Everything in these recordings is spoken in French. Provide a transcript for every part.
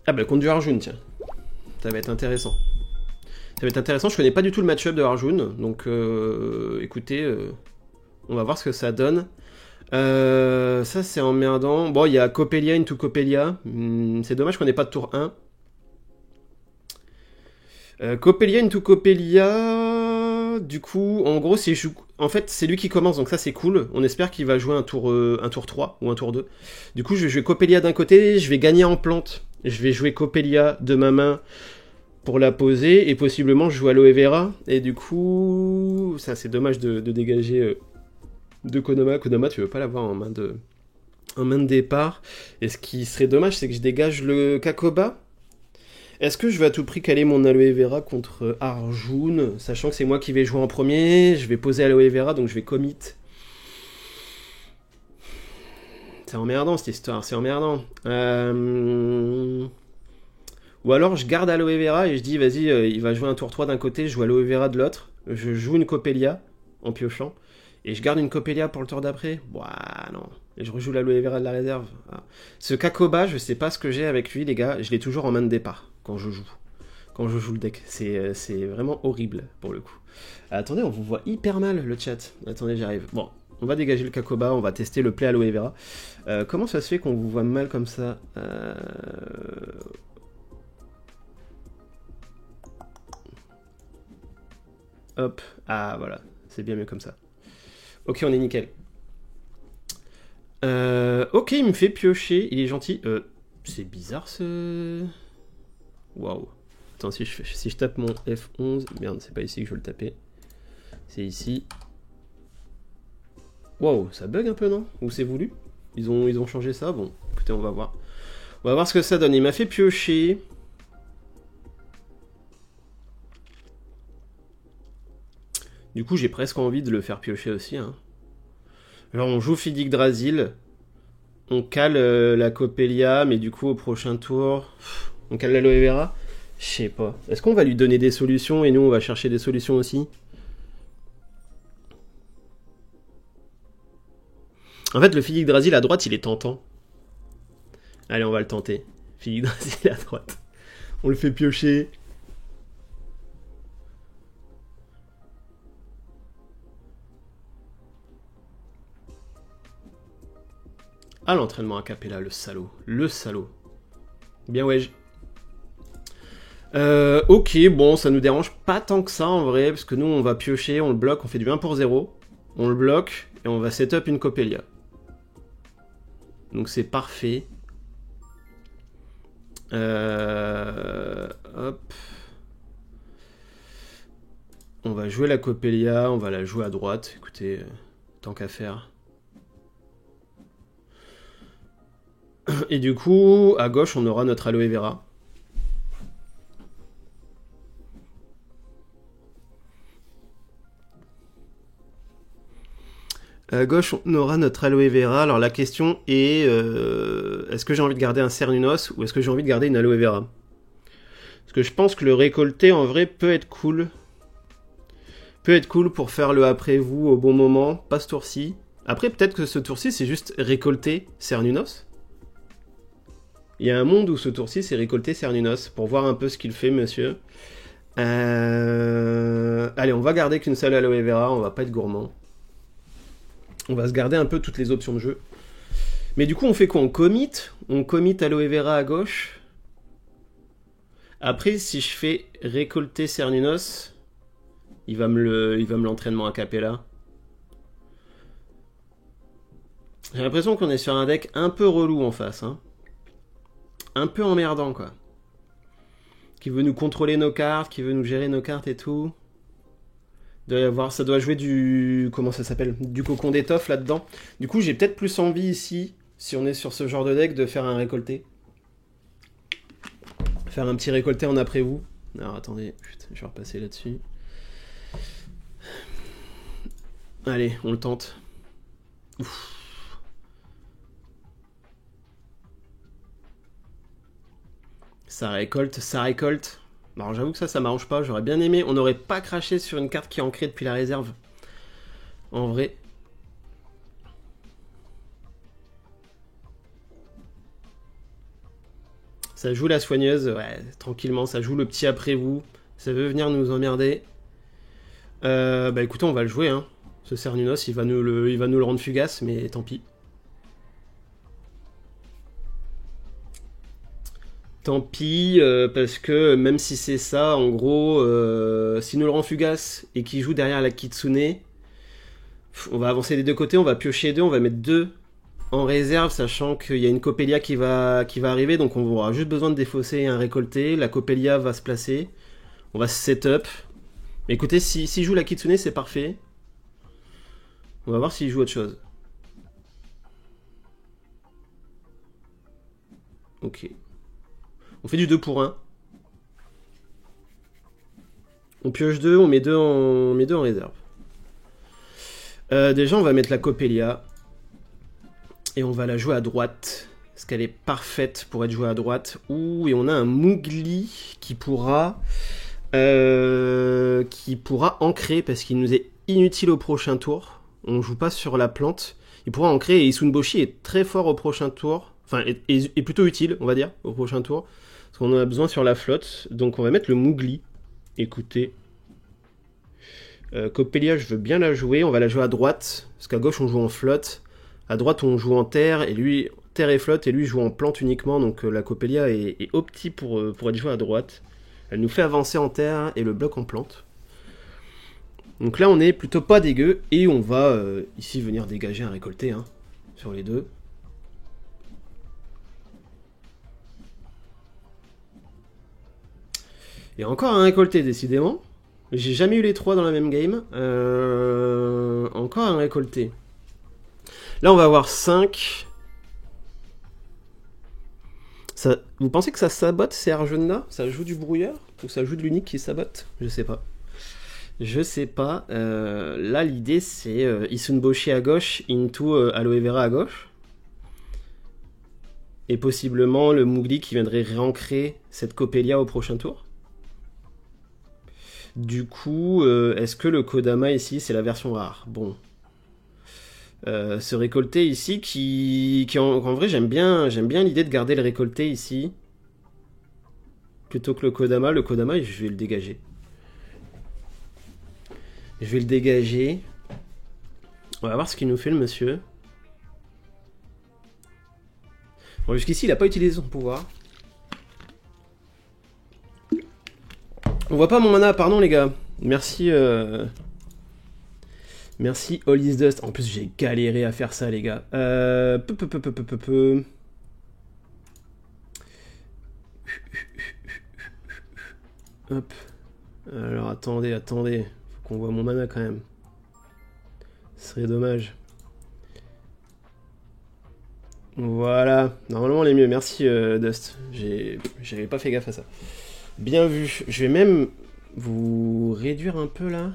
Ah bah contre du Arjun, tiens. Ça va être intéressant. Ça va être intéressant, je connais pas du tout le match-up de Arjun, donc écoutez, on va voir ce que ça donne. Ça c'est emmerdant. Bon, il y a Coppelia into Coppelia. C'est dommage qu'on n'ait pas de tour 1. Coppelia into Coppelia. Du coup, en gros, en fait, c'est lui qui commence, donc ça c'est cool. On espère qu'il va jouer un tour 3 ou un tour 2. Du coup, je vais jouer Coppelia d'un côté, je vais gagner en plante. Je vais jouer Coppelia de ma main pour la poser, et possiblement je joue Aloe Vera. Et du coup, ça c'est dommage de dégager de Konoma. Konoma, tu veux pas l'avoir en main de départ. Et ce qui serait dommage, c'est que je dégage le Kakoba. Est-ce que je vais à tout prix caler mon Aloe Vera contre Arjun, sachant que c'est moi qui vais jouer en premier, je vais poser Aloe Vera, donc je vais commit. C'est emmerdant cette histoire, c'est emmerdant. Ou alors je garde Aloe Vera et je dis vas-y, il va jouer un tour 3 d'un côté, je joue Aloe Vera de l'autre, je joue une Coppelia en piochant, et je garde une Coppelia pour le tour d'après. Ouah, non. Et je rejoue l'Aloe Vera de la réserve. Ah. Ce Kakoba, je sais pas ce que j'ai avec lui, les gars, je l'ai toujours en main de départ quand je joue. Quand je joue le deck. C'est vraiment horrible pour le coup. Attendez, on vous voit hyper mal le chat. Attendez, j'arrive. Bon, on va dégager le Kakoba, on va tester le play Aloe Vera. Comment ça se fait qu'on vous voit mal comme ça Hop, ah voilà, c'est bien mieux comme ça. Ok, on est nickel. Ok, il me fait piocher, il est gentil. C'est bizarre ce... Waouh. Attends, si je tape mon F11... Merde, c'est pas ici que je veux le taper. C'est ici. Waouh, ça bug un peu, non? Ou c'est voulu? Ils ont changé ça? Bon, écoutez, on va voir. On va voir ce que ça donne. Il m'a fait piocher. Du coup, j'ai presque envie de le faire piocher aussi. Hein. Alors, on joue Yggdrasil. On cale la Coppelia, mais du coup, au prochain tour, on cale l'Aloe Vera. Je sais pas. Est-ce qu'on va lui donner des solutions et nous, on va chercher des solutions aussi? En fait, le Yggdrasil à droite, il est tentant. Allez, on va le tenter. Yggdrasil à droite. On le fait piocher. Ah, l'entraînement à Capella, le salaud. Le salaud. Bien, ouais. Ok, bon, ça nous dérange pas tant que ça en vrai, parce que nous, on va piocher, on le bloque, on fait du 1 pour 0. On le bloque, et on va setup une Coppelia. Donc c'est parfait. Hop. On va jouer la Coppelia, on va la jouer à droite. Écoutez, tant qu'à faire. Et du coup, à gauche, on aura notre Aloe Vera. À gauche, on aura notre Aloe Vera. Alors la question est, est-ce que j'ai envie de garder un Cernunnos ou est-ce que j'ai envie de garder une Aloe Vera? Parce que je pense que le récolter, en vrai, peut être cool. Peut être cool pour faire le après vous au bon moment, pas ce tour-ci. Après, peut-être que ce tour-ci, c'est juste récolter Cernunnos. Il y a un monde où ce tour-ci, c'est récolter Cernunnos, pour voir un peu ce qu'il fait, monsieur. Allez, on va garder qu'une seule Aloe Vera, on va pas être gourmand. On va se garder un peu toutes les options de jeu. Mais du coup, on fait quoi? On commit Aloe Vera à gauche. Après, si je fais récolter Cernunnos, il va me l'entraînement à Capella. J'ai l'impression qu'on est sur un deck un peu relou en face. Hein. Un peu emmerdant, quoi. Qui veut nous contrôler nos cartes, qui veut nous gérer nos cartes et tout. Ça doit jouer du... Comment ça s'appelle? Du cocon d'étoffe là-dedans. Du coup, j'ai peut-être plus envie ici, si on est sur ce genre de deck, de faire un récolté. Faire un petit récolté en après-vous. Alors, attendez, putain, je vais repasser là-dessus. Allez, on le tente. Ouf. Ça récolte, ça récolte. Alors j'avoue que ça m'arrange pas, j'aurais bien aimé. On n'aurait pas craché sur une carte qui est ancrée depuis la réserve. En vrai. Ça joue la soigneuse, ouais, tranquillement, ça joue le petit après vous. Ça veut venir nous emmerder. Bah écoutez, on va le jouer, hein. Ce Cernunnos, il va nous le rendre fugace, mais tant pis. Tant pis, parce que même si c'est ça, en gros, s'il nous le rend fugace et qu'il joue derrière la Kitsune, on va avancer des deux côtés, on va piocher deux, on va mettre deux en réserve, sachant qu'il y a une Coppelia qui va arriver, donc on aura juste besoin de défausser un récolté, la Coppelia va se placer, on va se set-up. Écoutez, s'il joue la Kitsune, c'est parfait. On va voir s'il joue autre chose. Ok. On fait du 2 pour 1. On pioche 2, on met 2 en réserve. Déjà, on va mettre la Coppelia. Et on va la jouer à droite. Parce qu'elle est parfaite pour être jouée à droite. Ouh, et on a un Mowgli qui pourra ancrer parce qu'il nous est inutile au prochain tour. On joue pas sur la plante. Il pourra ancrer et Isunboshi est très fort au prochain tour. Enfin, est plutôt utile, on va dire, au prochain tour. Parce qu'on en a besoin sur la flotte. Donc on va mettre le Mowgli. Écoutez. Coppelia, je veux bien la jouer. On va la jouer à droite. Parce qu'à gauche, on joue en flotte. À droite, on joue en terre. Et lui, terre et flotte. Et lui, joue en plante uniquement. Donc la Coppelia est opti pour être jouée à droite. Elle nous fait avancer en terre et le bloc en plante. Donc là, on est plutôt pas dégueu. Et on va ici venir dégager un récolté, hein, sur les deux. Et encore un récolté, décidément. J'ai jamais eu les trois dans la même game. Encore un récolté. Là, on va avoir 5. Ça, vous pensez que ça sabote ces Arjuna? Ça joue du brouilleur? Ou ça joue de l'unique qui sabote? Je sais pas. Je sais pas. Là, l'idée, c'est Isunboshi à gauche, into Aloe Vera à gauche. Et possiblement le Mowgli qui viendrait réancrer cette Coppelia au prochain tour. Du coup, est-ce que le Kodama ici, c'est la version rare? Bon. Ce récolté ici, qui en vrai, j'aime bien l'idée de garder le récolté ici. Plutôt que le Kodama. Le Kodama, je vais le dégager. Je vais le dégager. On va voir ce qu'il nous fait, le monsieur. Bon, jusqu'ici, il n'a pas utilisé son pouvoir. On voit pas mon mana, pardon les gars. Merci, merci All is Dust. En plus, j'ai galéré à faire ça, les gars. Hop. Alors, attendez. Faut qu'on voit mon mana quand même. Ce serait dommage. Voilà. Normalement, elle est mieux. Merci, Dust. J'avais pas fait gaffe à ça. Bien vu. Je vais même vous réduire un peu là.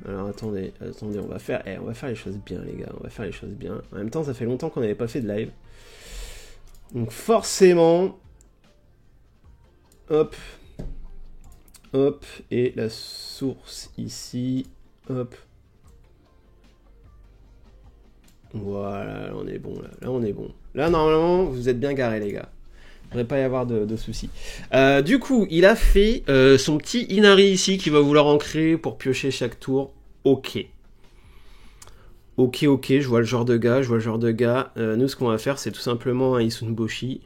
Alors attendez, on va faire les choses bien les gars, on va faire les choses bien. En même temps, ça fait longtemps qu'on n'avait pas fait de live. Donc forcément, hop, et la source ici, hop. Voilà, là on est bon, là on est bon. Là normalement, vous êtes bien garés les gars. Il ne devrait pas y avoir de soucis. Du coup, il a fait son petit Inari ici qui va vouloir ancrer pour piocher chaque tour. Ok, je vois le genre de gars, nous, ce qu'on va faire, c'est tout simplement un Isunboshi.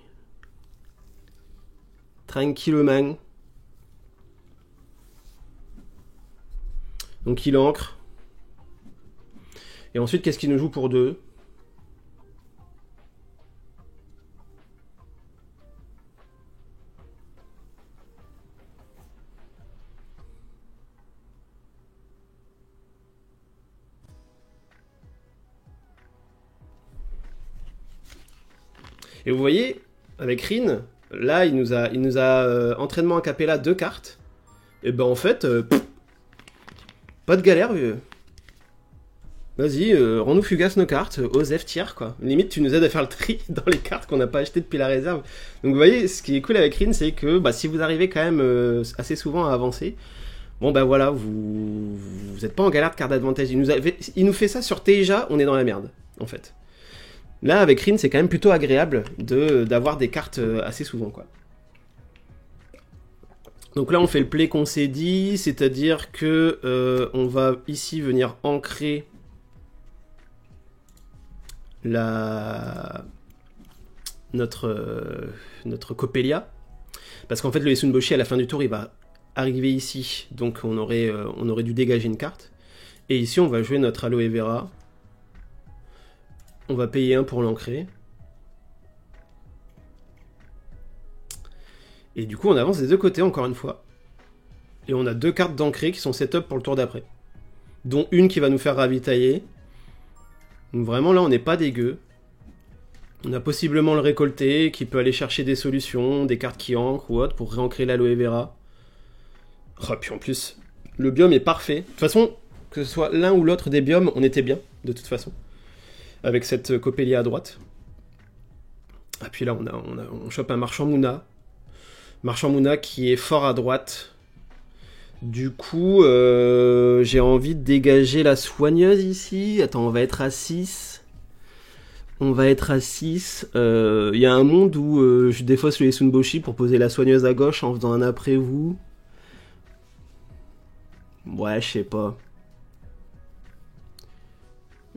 Tranquillement. Donc il ancre. Et ensuite, qu'est-ce qu'il nous joue pour 2 ? Et vous voyez, avec Rin, là, il nous a entraînement a cappella 2 cartes. Et ben en fait, pas de galère, vieux. Vas-y, rends-nous fugace nos cartes, Osef tiers, quoi. Limite, tu nous aides à faire le tri dans les cartes qu'on n'a pas achetées depuis la réserve. Donc vous voyez, ce qui est cool avec Rin, c'est que si vous arrivez quand même assez souvent à avancer, bon ben voilà, vous êtes pas en galère de carte d'advantage. Il nous fait ça sur Teja, on est dans la merde, en fait. Là, avec Rin, c'est quand même plutôt agréable d'avoir des cartes assez souvent, quoi. Donc là, on fait le play qu'on s'est dit, c'est-à-dire que on va ici venir ancrer notre Coppelia. Parce qu'en fait, le Isunboshi, à la fin du tour, il va arriver ici. Donc on aurait dû dégager une carte. Et ici, on va jouer notre Aloe Vera. On va payer 1 pour l'ancrer. Et du coup, on avance des deux côtés, encore une fois. Et on a 2 cartes d'ancré qui sont set-up pour le tour d'après. Dont une qui va nous faire ravitailler. Donc vraiment, là, on n'est pas dégueu. On a possiblement le récolté, qui peut aller chercher des solutions, des cartes qui ancrent ou autre, pour réancrer l'Aloe Vera. Oh, puis en plus, le biome est parfait. De toute façon, que ce soit l'un ou l'autre des biomes, on était bien, de toute façon. Avec cette Coppelia à droite. Ah, puis là, on chope un Marchand Mouna. Marchand Mouna qui est fort à droite. Du coup, j'ai envie de dégager la soigneuse ici. Attends, on va être à 6. On va être à 6. Il y a un monde où je défausse le Isunboshi pour poser la soigneuse à gauche en faisant un après-vous. Ouais, je sais pas.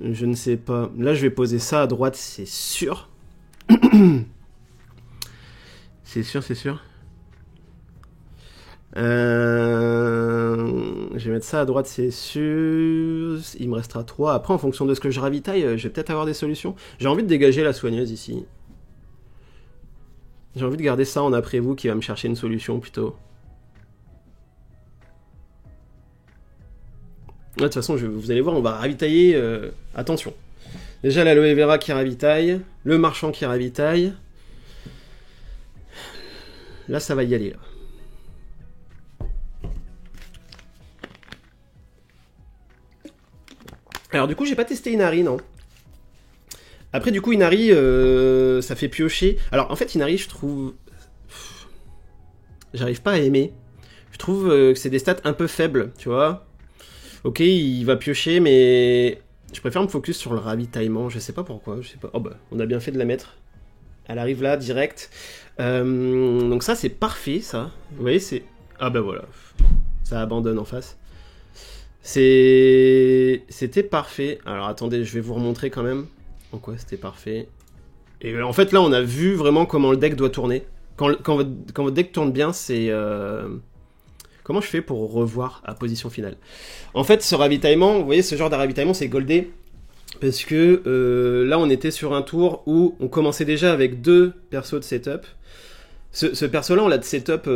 Je ne sais pas. Là, je vais poser ça à droite, c'est sûr. C'est sûr, c'est sûr. Je vais mettre ça à droite, c'est sûr. Il me restera 3. Après, en fonction de ce que je ravitaille, je vais peut-être avoir des solutions. J'ai envie de dégager la soigneuse ici. J'ai envie de garder ça en après-vous qui va me chercher une solution plutôt. De toute façon, vous allez voir, on va ravitailler. Attention. Déjà l'Aloe Vera qui ravitaille. Le marchand qui ravitaille. Là, ça va y aller, là. Alors du coup, j'ai pas testé Inari, non. Après, du coup, Inari, ça fait piocher. Alors, en fait, Inari, je trouve... J'arrive pas à aimer. Je trouve que c'est des stats un peu faibles, tu vois. Ok, il va piocher, mais... Je préfère me focus sur le ravitaillement. Je sais pas pourquoi, je sais pas. Oh bah, on a bien fait de la mettre. Elle arrive là, direct. Donc ça, c'est parfait, ça. Vous voyez, c'est... Ah bah voilà. Ça abandonne en face. C'était parfait. Alors attendez, je vais vous remontrer quand même en quoi c'était parfait. Et en fait là on a vu vraiment comment le deck doit tourner. Quand votre deck tourne bien, c'est... Comment je fais pour revoir à position finale? En fait ce ravitaillement, vous voyez ce genre de ravitaillement c'est goldé. Parce que là on était sur un tour où on commençait déjà avec 2 persos de setup. Ce perso-là, on l'a de setup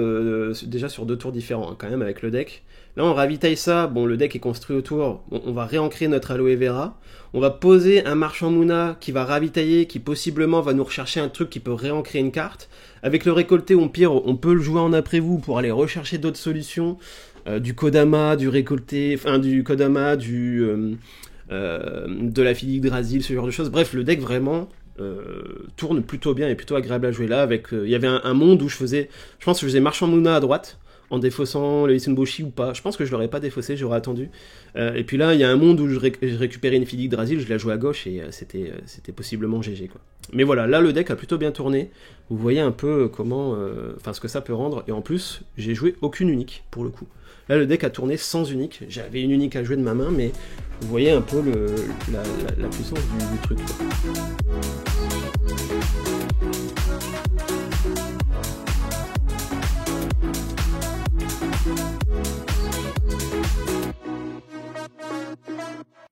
déjà sur 2 tours différents, hein, quand même, avec le deck. Là, on ravitaille ça. Bon, le deck est construit autour. On va réancrer notre Aloe Vera. On va poser un Marchand Mouna qui va ravitailler, qui possiblement va nous rechercher un truc qui peut réancrer une carte. Avec le récolté, on peut le jouer en après-vous pour aller rechercher d'autres solutions. Du Kodama, du récolté, enfin, du Kodama, de la Philidrasil, ce genre de choses. Bref, le deck, vraiment... tourne plutôt bien et plutôt agréable à jouer là. Avec il y avait un monde où je pense que je faisais Marchand Mouna à droite en défaussant le Isunboshi ou pas. Je pense que je l'aurais pas défaussé, j'aurais attendu. Et puis là, il y a un monde où je récupérais une Philidrasil, je la jouais à gauche et c'était possiblement GG quoi. Mais voilà, là le deck a plutôt bien tourné. Vous voyez un peu comment, ce que ça peut rendre. Et en plus, j'ai joué aucune unique pour le coup. Là, le deck a tourné sans unique. J'avais une unique à jouer de ma main, mais vous voyez un peu la puissance du truc, quoi.